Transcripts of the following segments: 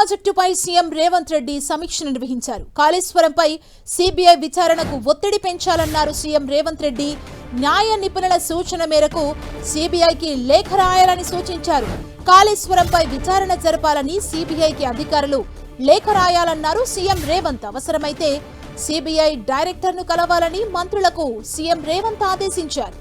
ప్రాజెక్టుపై సీఎం రేవంత్ రెడ్డి సమీక్ష నిర్వహించారు. కాళేశ్వరంపై సీబీఐ విచారణకు ఒత్తిడి పెంచాలన్నారు సీఎం రేవంత్ రెడ్డి. న్యాయ నిపుణుల సూచన మేరకు సీబీఐకి లేఖ రాయాలని సూచించారు. కాళేశ్వరంపై విచారణ జరపాలని సీబీఐకి అధికారులు లేఖ రాయాలన్నారు సీఎం రేవంత్. అవసరమైతే సీబీఐ డైరెక్టర్ను కలవాలని మంత్రులకు సీఎం రేవంత్ ఆదేశించారు.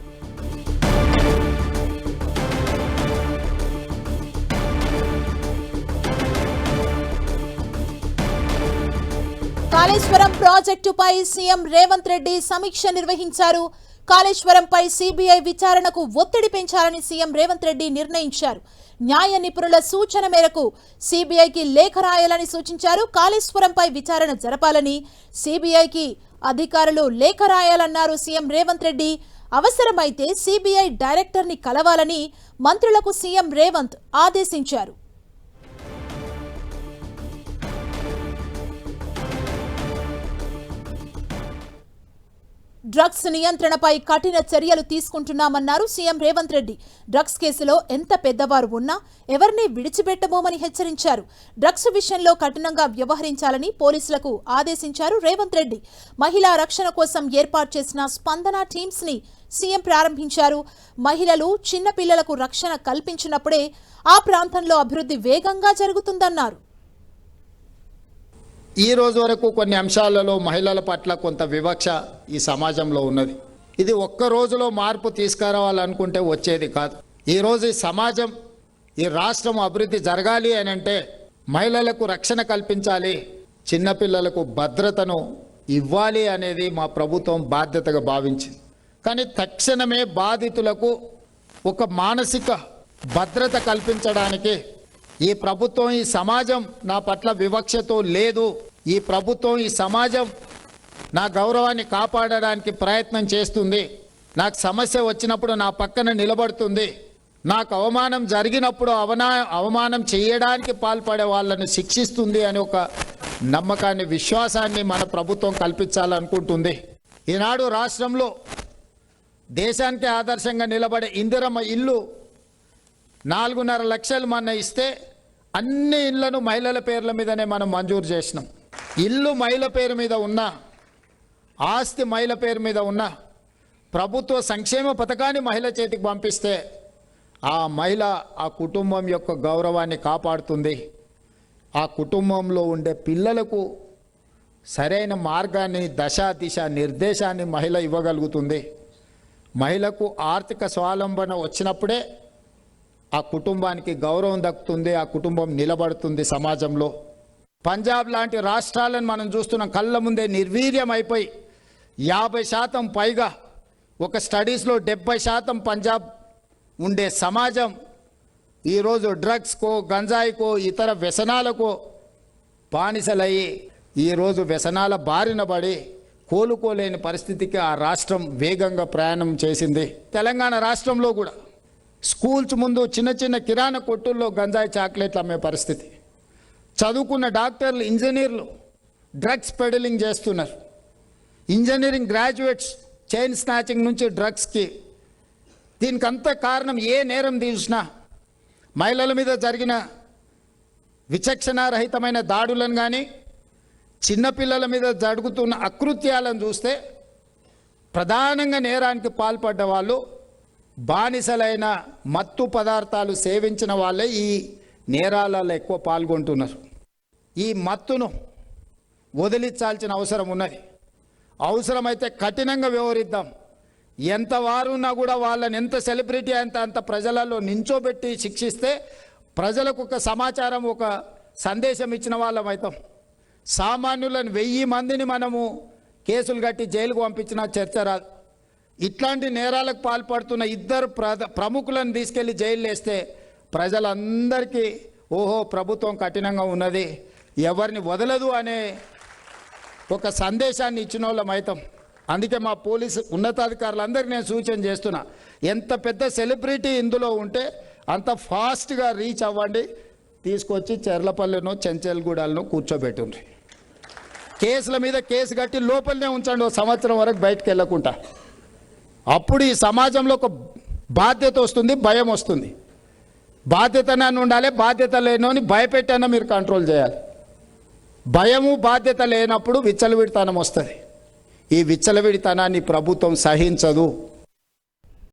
కాళేశ్వరం ప్రాజెక్టుపై సీఎం రేవంత్ రెడ్డి సమీక్ష నిర్వహించారు. కాళేశ్వరంపై సీబీఐ విచారణకు ఒత్తిడి పెంచాలని సీఎం రేవంత్ రెడ్డి నిర్ణయించారు. న్యాయ నిపుణుల సూచన మేరకు సీబీఐకి లేఖ రాయాలని సూచించారు. కాళేశ్వరంపై విచారణ జరపాలని సీబీఐకి అధికారులు లేఖ రాయాలన్నారు సీఎం రేవంత్ రెడ్డి. అవసరమైతే సీబీఐ డైరెక్టర్ని కలవాలని మంత్రులకు సీఎం రేవంత్ ఆదేశించారు. డ్రగ్స్ నియంత్రణపై కఠిన చర్యలు తీసుకుంటున్నామన్నారు సీఎం రేవంత్ రెడ్డి. డ్రగ్స్ కేసులో ఎంత పెద్దవారు ఉన్నా ఎవరిని విడిచిపెట్టబోమని హెచ్చరించారు. డ్రగ్స్ విషయంలో కఠినంగా వ్యవహరించాలని పోలీసులకు ఆదేశించారు రేవంత్ రెడ్డి. మహిళా రక్షణ కోసం ఏర్పాటు చేసిన స్పందన టీమ్స్ ని సీఎం ప్రారంభించారు. మహిళలు, చిన్నపిల్లలకు రక్షణ కల్పించినప్పుడే ఆ ప్రాంతంలో అభివృద్ధి వేగంగా జరుగుతుందన్నారు. ఈ రోజు వరకు కొన్ని అంశాలలో మహిళల పట్ల కొంత వివక్ష ఈ సమాజంలో ఉన్నది. ఇది ఒక్క రోజులో మార్పు తీసుకురావాలనుకుంటే వచ్చేది కాదు. ఈరోజు ఈ సమాజం, ఈ రాష్ట్రం అభివృద్ధి జరగాలి అని అంటే మహిళలకు రక్షణ కల్పించాలి, చిన్నపిల్లలకు భద్రతను ఇవ్వాలి అనేది మా ప్రభుత్వం బాధ్యతగా భావించింది. కానీ తక్షణమే బాధితులకు ఒక మానసిక భద్రత కల్పించడానికి ఈ ప్రభుత్వం, ఈ సమాజం నా పట్ల వివక్షతో లేదు, ఈ ప్రభుత్వం, ఈ సమాజం నా గౌరవాన్ని కాపాడడానికి ప్రయత్నం చేస్తుంది, నాకు సమస్య వచ్చినప్పుడు నా పక్కన నిలబడుతుంది, నాకు అవమానం జరిగినప్పుడు అవమానం చేయడానికి పాల్పడే వాళ్ళని శిక్షిస్తుంది అని ఒక నమ్మకాన్ని, విశ్వాసాన్ని మన ప్రభుత్వం కల్పించాలనుకుంటుంది. ఈనాడు రాష్ట్రంలో దేశానికి ఆదర్శంగా నిలబడే ఇందిరమ్మ ఇల్లు 4.5 లక్షలు మన ఇస్తే అన్ని ఇళ్లను మహిళల పేర్ల మీదనే మనం మంజూరు చేసినాం. ఇల్లు మహిళ పేరు మీద ఉన్నా, ఆస్తి మహిళ పేరు మీద ఉన్నా, ప్రభుత్వ సంక్షేమ పథకాన్ని మహిళ చేతికి పంపిస్తే ఆ మహిళ ఆ కుటుంబం యొక్క గౌరవాన్ని కాపాడుతుంది. ఆ కుటుంబంలో ఉండే పిల్లలకు సరైన మార్గాన్ని, దశ దిశ నిర్దేశాన్ని మహిళ ఇవ్వగలుగుతుంది. మహిళకు ఆర్థిక స్వావలంబన వచ్చినప్పుడే ఆ కుటుంబానికి గౌరవం దక్కుతుంది, ఆ కుటుంబం నిలబడుతుంది సమాజంలో. పంజాబ్ లాంటి రాష్ట్రాలను మనం చూస్తున్నాం, కళ్ళ ముందే నిర్వీర్యం అయిపోయి 50% పైగా, ఒక స్టడీస్లో 70% పంజాబ్ ఉండే సమాజం ఈరోజు డ్రగ్స్కో, గంజాయికో, ఇతర వ్యసనాలకో బానిసలయ్యి ఈరోజు వ్యసనాల బారిన పడి కోలుకోలేని పరిస్థితికి ఆ రాష్ట్రం వేగంగా ప్రయాణం చేసింది. తెలంగాణ రాష్ట్రంలో కూడా స్కూల్స్ ముందు చిన్న చిన్న కిరాణా కొట్టుల్లో గంజాయి చాక్లెట్లు అమ్మే పరిస్థితి. చదువుకున్న డాక్టర్లు, ఇంజనీర్లు డ్రగ్స్ పెడలింగ్ చేస్తున్నారు. ఇంజనీరింగ్ గ్రాడ్యుయేట్స్ చైన్ స్నాచింగ్ నుంచి డ్రగ్స్కి. దీనికి అంత కారణం ఏ నేరం తీసినా, మహిళల మీద జరిగిన విచక్షణారహితమైన దాడులను కానీ, చిన్నపిల్లల మీద జరుగుతున్న అకృత్యాలను చూస్తే ప్రధానంగా నేరానికి పాల్పడ్డ వాళ్ళు బానిసలైన మత్తు పదార్థాలు సేవించిన వాళ్ళే ఈ నేరాలలో ఎక్కువ పాల్గొంటున్నారు. ఈ మత్తును వదిలించాల్సిన అవసరం ఉన్నది. అవసరమైతే కఠినంగా వ్యవహరిద్దాం. ఎంత వారున్నా కూడా వాళ్ళని ఎంత సెలబ్రిటీ అంత ప్రజలలో నించోబెట్టి శిక్షిస్తే ప్రజలకు ఒక సమాచారం, ఒక సందేశం ఇచ్చిన వాళ్ళం అవుతాం. సామాన్యులను 1000 మందిని మనము కేసులు కట్టి జైలుకు పంపించినా చర్చ రాదు. ఇట్లాంటి నేరాలకు పాల్పడుతున్న 2 ప్రముఖులను తీసుకెళ్లి జైలు వేస్తే ప్రజలందరికీ ఓహో ప్రభుత్వం కఠినంగా ఉన్నది, ఎవరిని వదలదు అనే ఒక సందేశాన్ని ఇచ్చిన వాళ్ళం అవుతాం. అందుకే మా పోలీసు ఉన్నతాధికారులందరికీ నేను సూచన చేస్తున్నా, ఎంత పెద్ద సెలబ్రిటీ ఇందులో ఉంటే అంత ఫాస్ట్గా రీచ్ అవ్వండి, తీసుకొచ్చి చెర్లపల్లినో చెంచల్గూడలను కూర్చోబెట్టుండ్రి. కేసుల మీద కేసు కట్టి లోపలనే ఉంచండి, 1 సంవత్సరం వరకు బయటకు వెళ్ళకుండా. అప్పుడు ఈ సమాజంలో ఒక బాధ్యత వస్తుంది, భయం వస్తుంది. బాధ్యతనని ఉండాలి, బాధ్యత లేనోని భయపెట్టైనా మీరు కంట్రోల్ చేయాలి. భయము బాధ్యత లేనప్పుడు విచ్చలవిడితనం వస్తుంది. ఈ విచ్చలవిడితనాన్ని ప్రభుత్వం సహించదు.